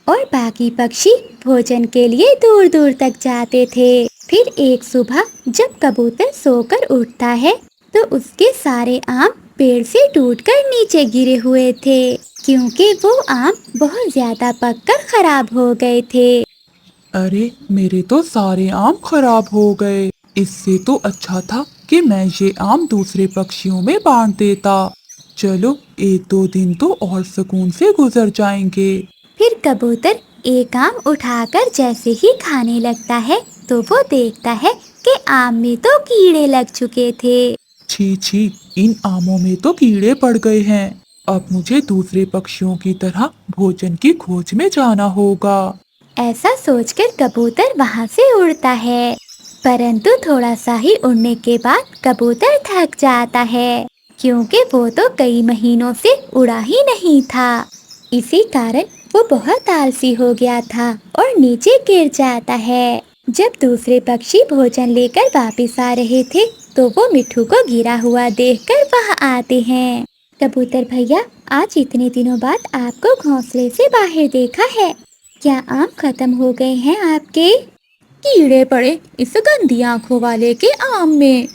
और बाकी पक्षी भोजन के लिए दूर दूर तक जाते थे। फिर एक सुबह जब कबूतर सोकर उठता है तो उसके सारे आम पेड़ से टूटकर नीचे गिरे हुए थे, क्योंकि वो आम बहुत ज्यादा पककर खराब हो गए थे।
अरे, मेरे तो सारे आम खराब हो गए। इससे तो अच्छा था कि मैं ये आम दूसरे पक्षियों में बांट देता। चलो, एक दो दिन तो और सुकून से गुजर जाएंगे।
फिर कबूतर एक आम उठाकर जैसे ही खाने लगता है तो वो देखता है कि आम में तो कीड़े लग चुके थे।
छी छी, इन आमों में तो कीड़े पड़ गए हैं। अब मुझे दूसरे पक्षियों की तरह भोजन की खोज में जाना होगा।
ऐसा सोचकर कबूतर वहाँ से उड़ता है, परंतु थोड़ा सा ही उड़ने के बाद कबूतर थक जाता है, क्योंकि वो तो कई महीनों से उड़ा ही नहीं था। इसी कारण वो बहुत आलसी हो गया था और नीचे गिर जाता है। जब दूसरे पक्षी भोजन लेकर वापस आ रहे थे तो वो मिट्ठू को गिरा हुआ देखकर वहाँ आते हैं।
कबूतर भैया, आज इतने दिनों बाद आपको घोंसले से बाहर देखा है। क्या आम खत्म हो गए हैं आपके?
कीड़े पड़े इस गंदी आंखों वाले के आम में।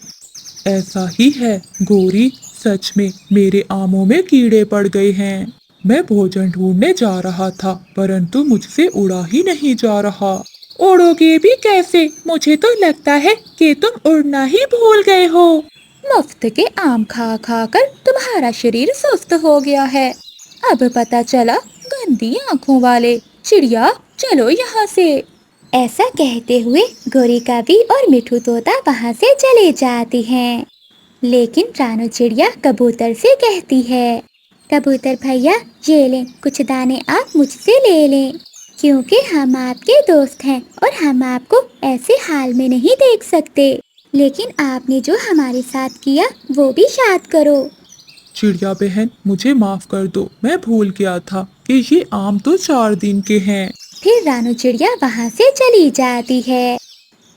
ऐसा ही है गौरी, सच में मेरे आमों में कीड़े पड़ गए हैं। मैं भोजन ढूंढने जा रहा था, परंतु मुझसे उड़ा ही नहीं जा रहा। उड़ोगे भी कैसे? मुझे तो लगता है कि तुम उड़ना ही भूल गए हो।
मुफ्त के आम खा खा कर तुम्हारा शरीर सुस्त हो गया है। अब पता चला, गंदी आंखों वाले। चिड़िया, चलो यहाँ से।
ऐसा कहते हुए गोरी कवि और मिठू तोता वहाँ से चले जाते हैं। लेकिन रानू चिड़िया कबूतर से कहती है, कबूतर भैया ये लें, कुछ दाने आप मुझसे ले लें, क्योंकि हम आपके दोस्त हैं और हम आपको ऐसे हाल में नहीं देख सकते। लेकिन आपने जो हमारे साथ किया वो भी याद करो।
चिड़िया बहन, मुझे माफ कर दो, मैं भूल गया था कि ये आम तो 4 दिन के हैं।
फिर रानू चिड़िया वहाँ से चली जाती है।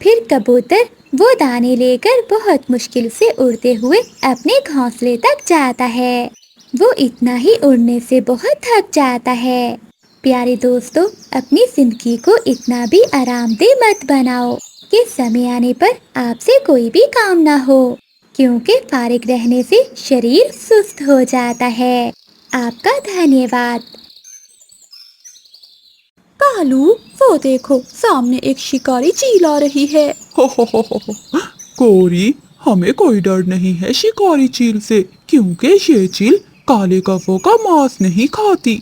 फिर कबूतर वो दाने लेकर बहुत मुश्किल से उड़ते हुए अपने घोंसले तक जाता है। वो इतना ही उड़ने से बहुत थक जाता है। प्यारे दोस्तों, अपनी जिंदगी को इतना भी आरामदेह मत बनाओ कि समय आने पर आपसे कोई भी काम ना हो, क्योंकि फारिग रहने से शरीर सुस्त हो जाता है। आपका धन्यवाद।
कालू, वो देखो सामने एक शिकारी चील आ रही है।
हो। गोरी, हमें कोई डर नहीं है शिकारी चील से, क्योंकि ये चील काले कौवों का मांस नहीं खाती।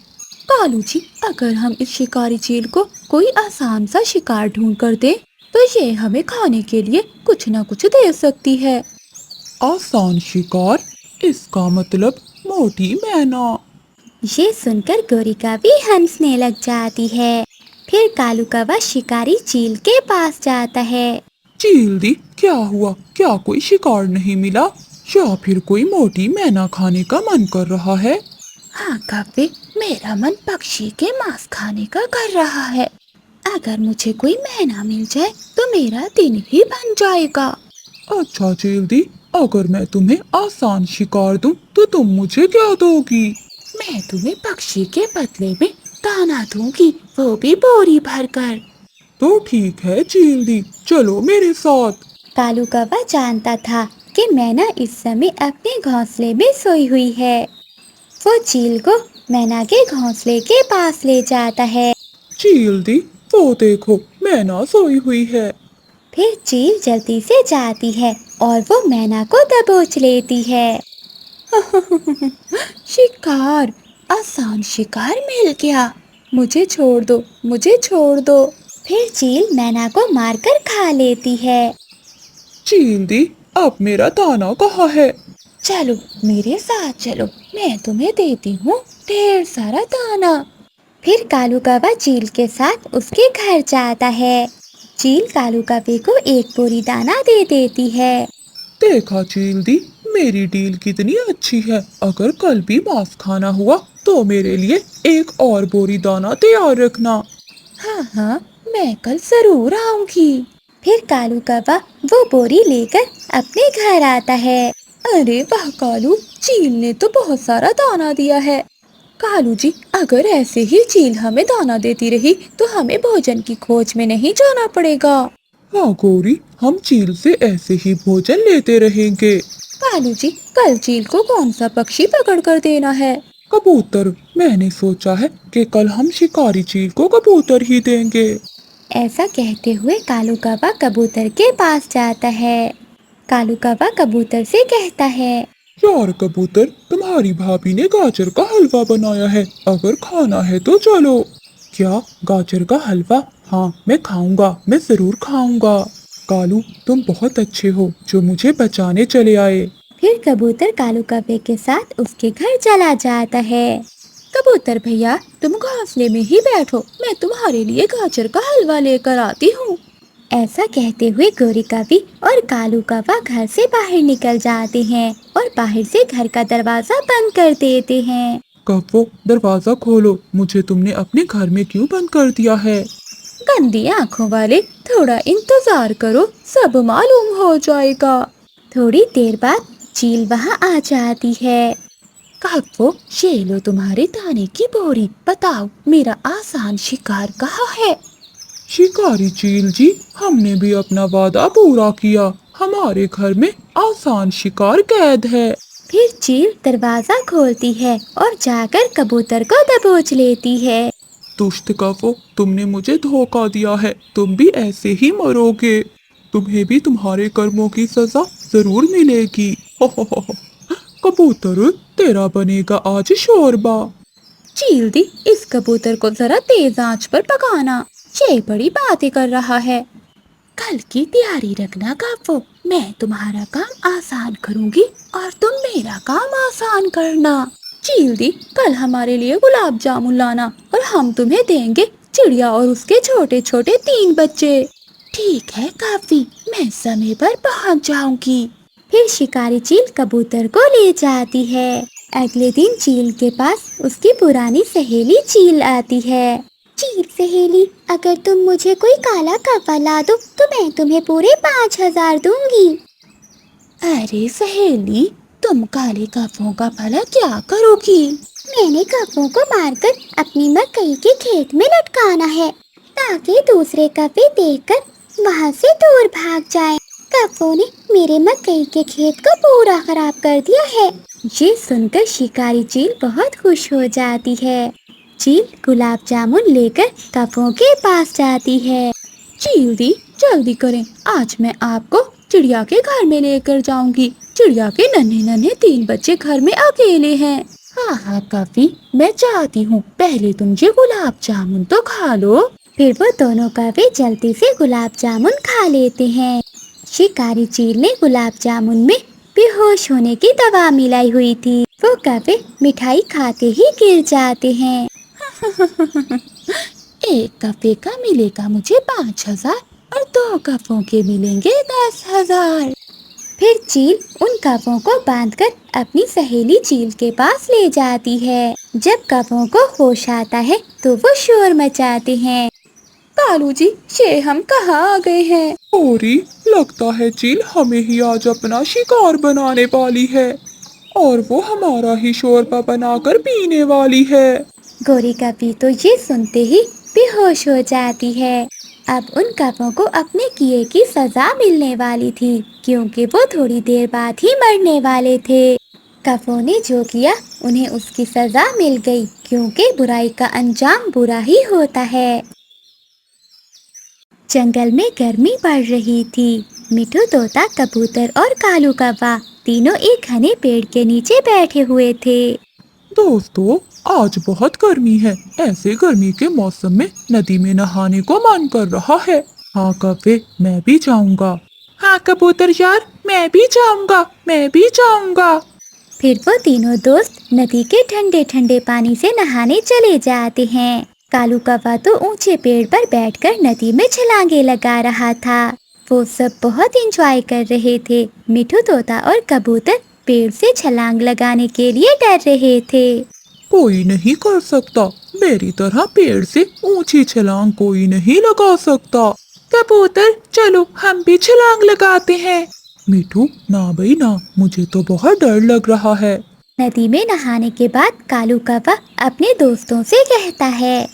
कालू जी, अगर हम इस शिकारी चील को कोई आसान सा शिकार ढूंढ कर दे तो ये हमें खाने के लिए कुछ न कुछ दे सकती है।
आसान शिकार? इसका मतलब मोटी मैना।
ये सुनकर गोरी कवि हंसने लग जाती है। फिर कालू कौवा शिकारी चील के पास जाता है।
चील दी, क्या हुआ? क्या कोई शिकार नहीं मिला, या फिर कोई मोटी मैना खाने का मन कर रहा है?
हाँ कव्वे, मेरा मन पक्षी के मांस खाने का कर रहा है। अगर मुझे कोई मैना मिल जाए तो मेरा दिन ही बन जाएगा।
अच्छा चील दी, अगर मैं तुम्हें आसान शिकार दूं तो तुम मुझे क्या दोगी?
मैं तुम्हें पक्षी के बदले में दाना दूंगी, वो भी बोरी भरकर।
तो ठीक है चील दी, चलो मेरे साथ।
कालू कौवा जानता था कि मैना इस समय अपने घोंसले में सोई हुई है। वो चील को मैना के घोंसले के पास ले जाता है।
चील दी, वो देखो मैना सोई हुई है।
फिर चील जल्दी से जाती है और वो मैना को दबोच लेती है।
शिकार, आसान शिकार मिल गया। मुझे छोड़ दो, मुझे छोड़ दो।
फिर चील मैना को मारकर खा लेती है।
चील दी, अब मेरा दाना कहाँ है?
चलो मेरे साथ चलो, मैं तुम्हें देती हूँ ढेर सारा दाना।
फिर कालू कौवा चील के साथ उसके घर जाता है। चील कालू कौवे को एक बोरी दाना दे देती है।
देखा चील दी, मेरी डील कितनी अच्छी है। अगर कल भी मांस खाना हुआ तो मेरे लिए एक और बोरी दाना तैयार रखना।
हाँ हाँ, मैं कल जरूर आऊंगी।
फिर कालू कौवा वो बोरी लेकर अपने घर आता है।
अरे वाह कालू, चील ने तो बहुत सारा दाना दिया है। कालू जी, अगर ऐसे ही चील हमें दाना देती रही तो हमें भोजन की खोज में नहीं जाना पड़ेगा।
हाँ गोरी, हम चील से ऐसे ही भोजन लेते रहेंगे।
कालू जी, कल चील को कौन सा पक्षी पकड़ कर देना है?
कबूतर। मैंने सोचा है कि कल हम शिकारी चील को कबूतर ही देंगे।
ऐसा कहते हुए कालू कौवा कबूतर के पास जाता है। कालू कौवा कबूतर से कहता है,
यार कबूतर, तुम्हारी भाभी ने गाजर का हलवा बनाया है, अगर खाना है तो चलो। क्या गाजर का हलवा? हाँ मैं खाऊंगा, मैं जरूर खाऊंगा। कालू, तुम बहुत अच्छे हो जो मुझे बचाने चले आए।
फिर कबूतर कालू कौवे के साथ उसके घर चला जाता है।
कबूतर भैया, तुम घोंसले में ही बैठो, मैं तुम्हारे लिए गाजर का हलवा लेकर आती हूँ।
ऐसा कहते हुए गोरी कवि और कालू कौवा घर से बाहर निकल जाते हैं और बाहर से घर का दरवाजा बंद कर देते हैं।
कव्वो, दरवाजा खोलो, मुझे तुमने अपने घर में क्यों बंद कर दिया है?
गंदी आंखों वाले, थोड़ा इंतजार करो, सब मालूम हो जाएगा।
थोड़ी देर बाद चील वहाँ आ जाती है।
कव्वो, ये लो तुम्हारे दाने की बोरी, बताओ मेरा आसान शिकार कहाँ है?
शिकारी चील जी, हमने भी अपना वादा पूरा किया, हमारे घर में आसान शिकार कैद है।
फिर चील दरवाजा खोलती है और जाकर कबूतर को दबोच लेती है।
दुष्ट कव्वो, तुमने मुझे धोखा दिया है, तुम भी ऐसे ही मरोगे। तुम्हें भी तुम्हारे कर्मों की सजा जरूर मिलेगी। हो। कबूतर, तेरा बनेगा आज शोरबा।
चील दी, इस कबूतर को जरा तेज आंच पर पकाना। ये बड़ी बातें कर रहा है। कल की तैयारी रखना कप्पू, मैं तुम्हारा काम आसान करूंगी और तुम मेरा काम आसान करना। चील दी, कल हमारे लिए गुलाब जामुन लाना और हम तुम्हें देंगे चिड़िया और उसके छोटे छोटे 3 बच्चे। ठीक है काफी, मैं समय पर पहुंच जाऊंगी।
फिर शिकारी चील कबूतर को ले जाती है। अगले दिन चील के पास उसकी पुरानी सहेली चील आती है। चील सहेली, अगर तुम मुझे कोई काला कौवा ला दो तो मैं तुम्हें पूरे 5,000 दूंगी।
अरे सहेली, तुम काले कौवों का भला क्या करोगी?
मैंने कौवों को मारकर अपनी मकई के खेत में लटकाना है ताकि दूसरे कौवे देखकर वहाँ से दूर भाग जाएं। कौवों ने मेरे मकई के खेत को पूरा खराब कर दिया है। ये सुनकर शिकारी चील बहुत खुश हो जाती है। चील गुलाब जामुन लेकर कौवों के पास जाती है।
चील दी, जल्दी करें, आज मैं आपको चिड़िया के घर में लेकर जाऊंगी। चिड़िया के नन्हे नन्हे 3 बच्चे घर में अकेले हैं। हाँ हाँ काफी, मैं चाहती हूँ, पहले तुम ये गुलाब जामुन तो खा लो।
फिर वो दोनों कौवे जल्दी से गुलाब जामुन खा लेते हैं। शिकारी चील ने गुलाब जामुन में बेहोश होने की दवा मिलाई हुई थी। वो कौवे मिठाई खाते ही गिर जाते हैं।
एक कौवे का मिलेगा मुझे 5,000 और 2 कौवों के मिलेंगे 10,000।
फिर चील उन कौवों को बांधकर अपनी सहेली चील के पास ले जाती है। जब कौवों को होश आता है तो वो शोर मचाते हैं।
कालू जी, ये हम कहाँ आ गए हैं?
ओरी, लगता है चील हमें ही आज अपना शिकार बनाने वाली है और वो हमारा ही शोरबा बनाकर पीने वाली है।
गोरी कौवी तो ये सुनते ही बेहोश हो जाती है। अब उन कौवों को अपने किए की सजा मिलने वाली थी, क्योंकि वो थोड़ी देर बाद ही मरने वाले थे। कौवों ने जो किया उन्हें उसकी सजा मिल गई, क्योंकि बुराई का अंजाम बुरा ही होता है। जंगल में गर्मी बढ़ रही थी। मिठू तोता, कबूतर और कालू कौवा तीनों एक घने पेड़ के नीचे बैठे हुए थे।
दोस्तों, आज बहुत गर्मी है। ऐसे गर्मी के मौसम में नदी में नहाने को मन कर रहा है। हाँ कौवे, मैं भी जाऊंगा। हाँ कबूतर यार, मैं भी जाऊंगा, मैं भी जाऊंगा।
फिर वो तीनों दोस्त नदी के ठंडे ठंडे पानी से नहाने चले जाते हैं। कालू कौवा तो ऊंचे पेड़ पर बैठकर नदी में छलांगे लगा रहा था। वो सब बहुत एंजॉय कर रहे थे। मिठू तोता और कबूतर पेड़ से छलांग लगाने के लिए डर रहे थे।
कोई नहीं कर सकता, मेरी तरह पेड़ से ऊंची छलांग कोई नहीं लगा सकता। कबूतर, चलो हम भी छलांग लगाते हैं। मिठू, ना भाई ना, मुझे तो बहुत डर लग रहा है।
नदी में नहाने के बाद कालू कौवा अपने दोस्तों से कहता है,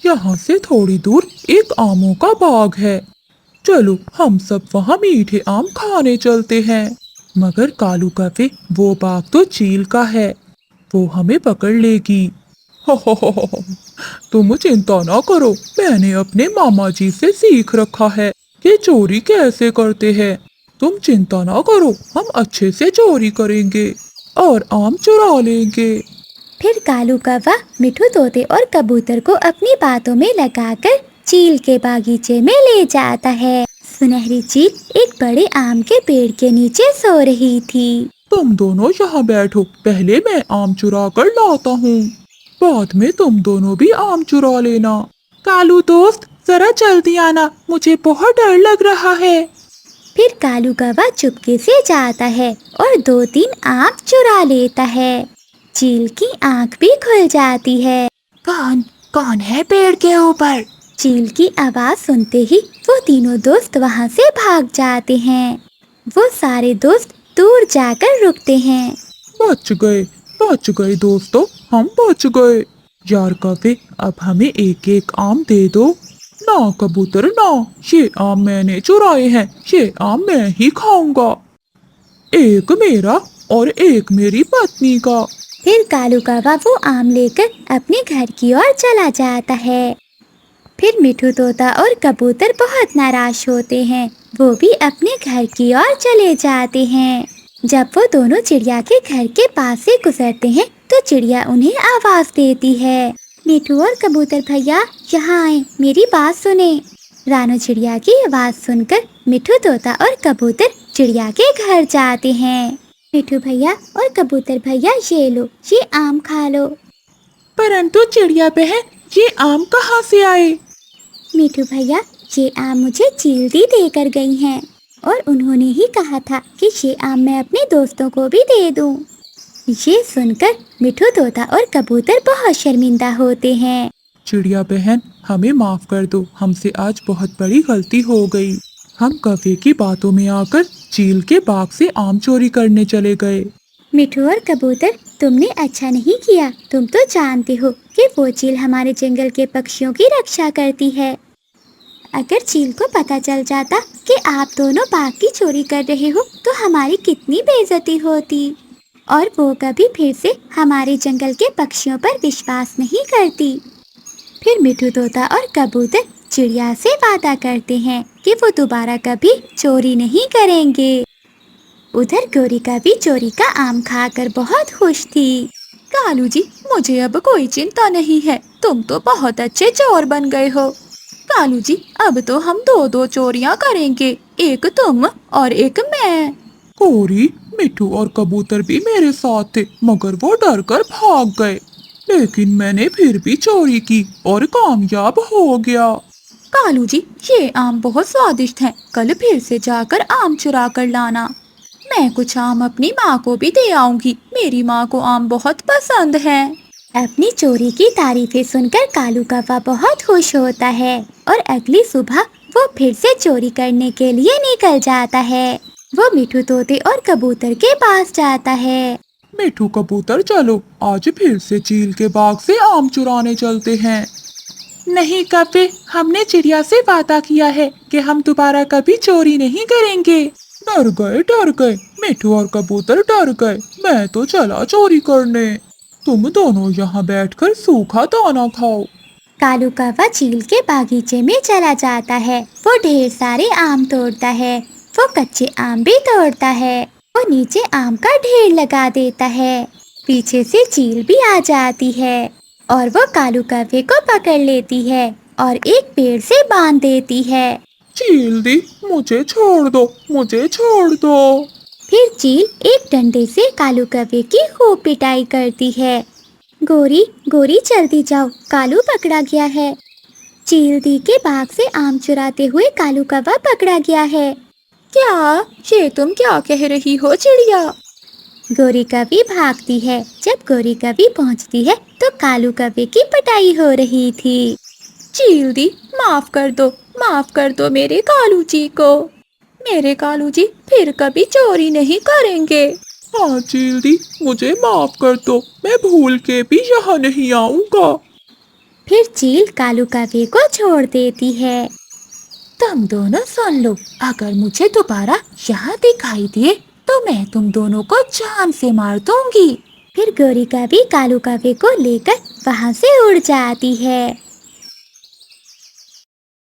यहाँ से थोड़ी दूर एक आमों का बाग है, चलो हम सब वहाँ मीठे आम खाने चलते हैं। मगर कालू कौवे, वो बाग तो चील का है, वो हमें पकड़ लेगी। हो, तुम चिंता ना करो, मैंने अपने मामा जी से सीख रखा है कि चोरी कैसे करते हैं। तुम चिंता ना करो, हम अच्छे से चोरी करेंगे और आम चुरा लेंगे।
फिर कालू कौवा मिठू तोते और कबूतर को अपनी बातों में लगाकर चील के बागीचे में ले जाता है। सुनहरी चील एक बड़े आम के पेड़ के नीचे सो रही थी।
तुम दोनों यहाँ बैठो, पहले मैं आम चुरा कर लाता हूँ, बाद में तुम दोनों भी आम चुरा लेना। कालू दोस्त, जरा जल्दी आना, मुझे बहुत डर लग रहा है।
फिर कालू कौवा चुपके से जाता है और 2-3 आम चुरा लेता है। चील की आंख भी खुल जाती है।
कौन कौन है पेड़ के ऊपर?
चील की आवाज सुनते ही वो तीनों दोस्त वहाँ से भाग जाते हैं। वो सारे दोस्त दूर जाकर रुकते हैं।
बच गए दोस्तों, हम बच गए। यार कौवे, अब हमें एक एक आम दे दो। ना कबूतर ना, ये आम मैंने चुराए हैं, ये आम मैं ही खाऊंगा। एक मेरा और एक मेरी पत्नी का।
फिर कालू कौवा वो आम लेकर अपने घर की ओर चला जाता है। फिर मिठू तोता और कबूतर बहुत नाराज होते हैं। वो भी अपने घर की ओर चले जाते हैं। जब वो दोनों चिड़िया के घर के पास से गुजरते हैं तो चिड़िया उन्हें आवाज देती है। मिठू और कबूतर भैया यहाँ आए, मेरी बात सुने। रानू चिड़िया की आवाज सुनकर मिठू तोता और कबूतर चिड़िया के घर जाते हैं। मिठू भैया और कबूतर भैया ये लो, ये आम खा लो।
परंतु चिड़िया बहन, ये आम कहाँ से आए?
मिठू भैया, ये आम मुझे चील दी देकर गई हैं और उन्होंने ही कहा था कि ये आम मैं अपने दोस्तों को भी दे दूं। ये सुनकर मिठू तोता और कबूतर बहुत शर्मिंदा होते हैं।
चिड़िया बहन, हमें माफ कर दो, हमसे आज बहुत बड़ी गलती हो गई। हम कौवे की बातों में आकर चील के बाग से आम चोरी करने चले गए।
मिठू और कबूतर, तुमने अच्छा नहीं किया। तुम तो जानते हो कि वो चील हमारे जंगल के पक्षियों की रक्षा करती है। अगर चील को पता चल जाता कि आप दोनों बाग की चोरी कर रहे हो तो हमारी कितनी बेइज्जती होती, और वो कभी फिर से हमारे जंगल के पक्षियों पर विश्वास नहीं करती। फिर मिठू तोता और कबूतर चिड़िया से वादा करते हैं कि वो दोबारा कभी चोरी नहीं करेंगे। उधर गौरिका भी चोरी का आम खाकर बहुत खुश थी।
कालू जी, मुझे अब कोई चिंता नहीं है, तुम तो बहुत अच्छे चोर बन गए हो। कालू जी, अब तो हम दो दो चोरियां करेंगे, एक तुम और एक मैं।
गौरी, मिठू और कबूतर भी मेरे साथ थे, मगर वो डर कर भाग गए। लेकिन मैंने फिर भी चोरी की और कामयाब हो गया।
कालू जी, ये आम बहुत स्वादिष्ट हैं, कल फिर से जाकर आम चुरा कर लाना। मैं कुछ आम अपनी माँ को भी दे आऊंगी, मेरी माँ को आम बहुत पसंद है।
अपनी चोरी की तारीफें सुनकर कालू कौवा बहुत खुश होता है और अगली सुबह वो फिर से चोरी करने के लिए निकल जाता है। वो मिठू तोते और कबूतर के पास जाता है।
मिठू कबूतर, चलो आज फिर से चील के बाग से आम चुराने चलते हैं। नहीं कौवे, हमने चिड़िया से वादा किया है कि हम दोबारा कभी चोरी नहीं करेंगे। डर गए, मिठू और कबूतर डर गए। मैं तो चला चोरी करने, तुम दोनों यहाँ बैठकर सूखा दाना खाओ।
कालू कौवा चील के बागीचे में चला जाता है। वो ढेर सारे आम तोड़ता है। वो कच्चे आम भी तोड़ता है। वो नीचे आम का ढेर लगा देता है। पीछे से चील भी आ जाती है और वो कालू कौवे को पकड़ लेती है और एक पेड़ से बांध देती है।
चील दी, मुझे छोड़ दो।
फिर चील एक डंडे से कालू कौवे की खूब पिटाई करती है। गोरी गोरी, जल्दी जाओ, कालू पकड़ा गया है। चील दी के बाग से आम चुराते हुए कालू कौवा पकड़ा गया है।
क्या? ये तुम क्या कह रही हो चिड़िया?
गोरी कौवी भागती है। जब गोरी कौवी पहुंचती है तो कालू कौवे की पिटाई हो रही थी।
चील दी, माफ कर दो मेरे कालू जी को। मेरे कालू जी फिर कभी चोरी नहीं करेंगे।
हाँ चील दी, मुझे माफ कर दो, मैं भूल के भी यहाँ नहीं आऊँगा।
फिर चील कालू कौवे को छोड़ देती है।
तुम दोनों सुन लो, अगर मुझे दोबारा यहाँ दिखाई दिए तो मैं तुम दोनों को जान से मार दूंगी।
फिर गोरी कौवी कालू कौवे को लेकर वहाँ से उड़ जाती है।